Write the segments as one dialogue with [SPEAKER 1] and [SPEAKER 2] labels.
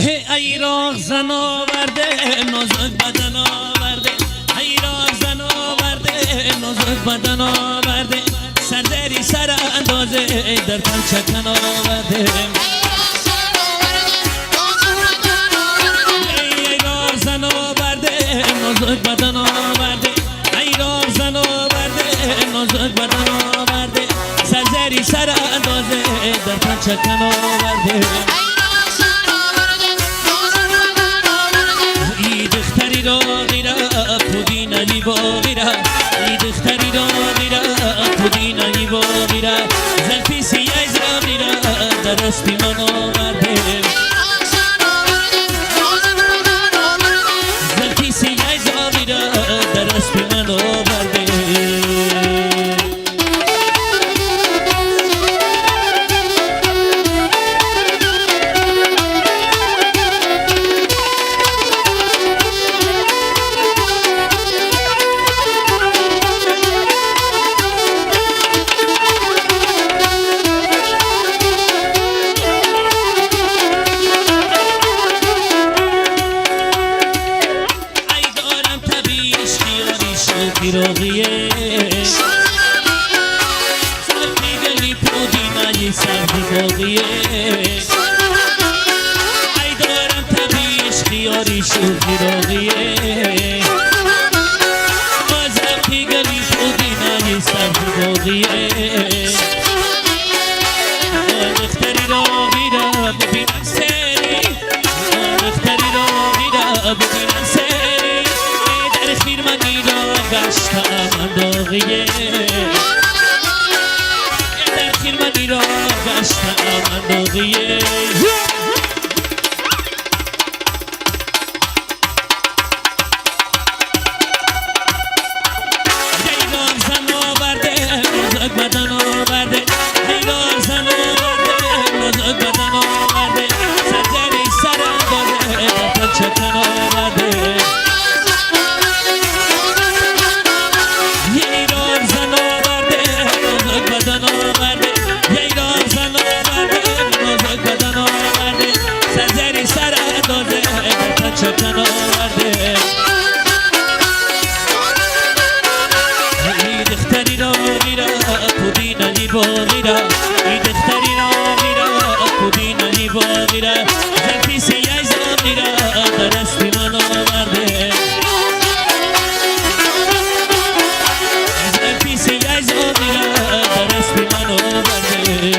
[SPEAKER 1] ای راغ زن آورده نازک بدن آورده، ای راغ زن آورده نازک بدن آورده، سردری سر اندازه در تن چکن آورده. ای راغ زن آورده نازک بدن آورده، ای راغ زن آورده نازک بدن آورده، سردری سر اندازه در تن چکن آورده. پودینایی باقیره ای دختری داغیره پودینایی باقیره زلفی سیه زمیره در اسبی من آورده، زلفی سیه زمیره در اسبی من آورده. پیروغیه سرخی گلی پودینایی سرخی باقیه، ای دارم طبیش خیاری شوخی راغیه، سرخی گلی پودینایی سرخی باقیه، دختری راغیره ببینم سری، دختری راغیره ببینم سری، در خیرمنی را گشتم انداغیه، در خیرمنی را گشتم انداغیه. ایران زن آورده نازک بدن آورده، ایران زن آورده نازک بدن آورده، سرجری سر اندازه در چکن آورده. چکن آورده ای دختری را میره پودینایی باقیره، ای دختری را میره پودینایی باقیره، زلفی سیه زمیره در اسبی من آورده، زلفی سیه زمیره در اسبی من آورده.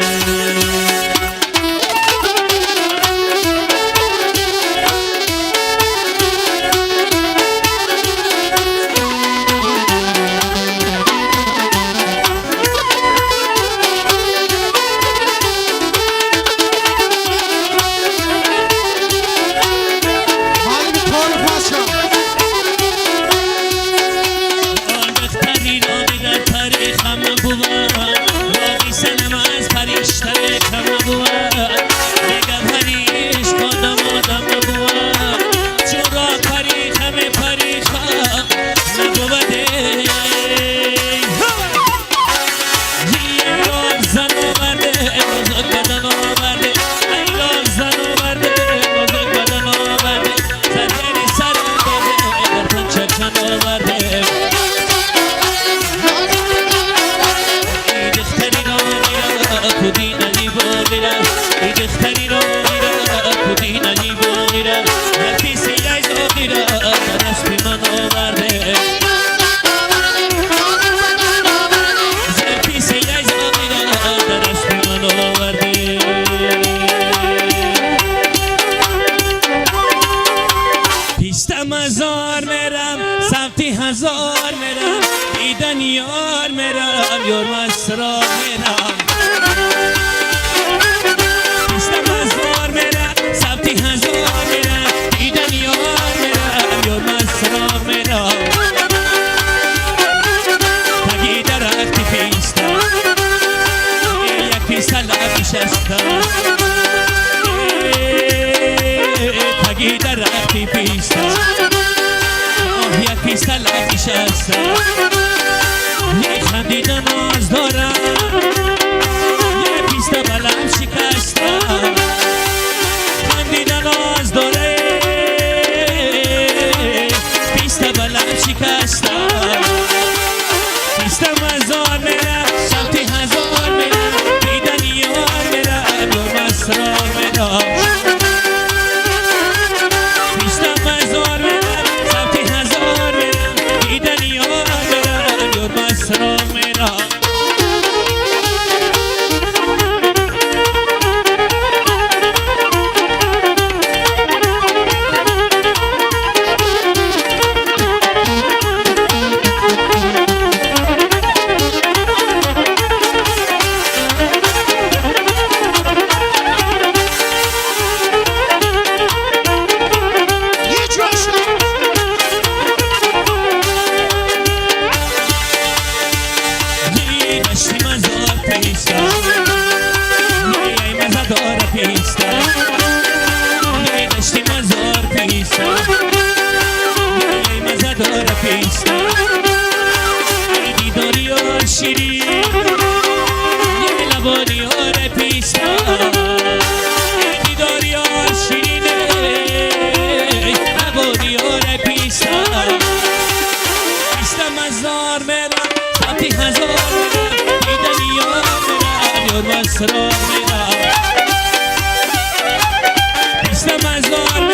[SPEAKER 1] مزار میرم سمتی هزار میرم دیدن یار میرم یار مسرار میرم، پیست مزار میرم سمتی هزار میرم دیدن یار میرم یار مسرار میرم، تگی درختی پیستم یک پیسته لبیش استم، تگی درختی پیستم یک پیسته لبیش استم، یک خندیدن ناز دارم یک پیسته بلم شکستم، خندیدن ناز دارم پیستا ای مزه داره پیستا ای دیداری و شیری یه لبانی ها پیستا ای دیداری و شیرینه ای لبانی ها پیستا پیستا مزار میرم ساتی هزار میرم دیدنی ها میرم یار و سرار میرم پیستا مزار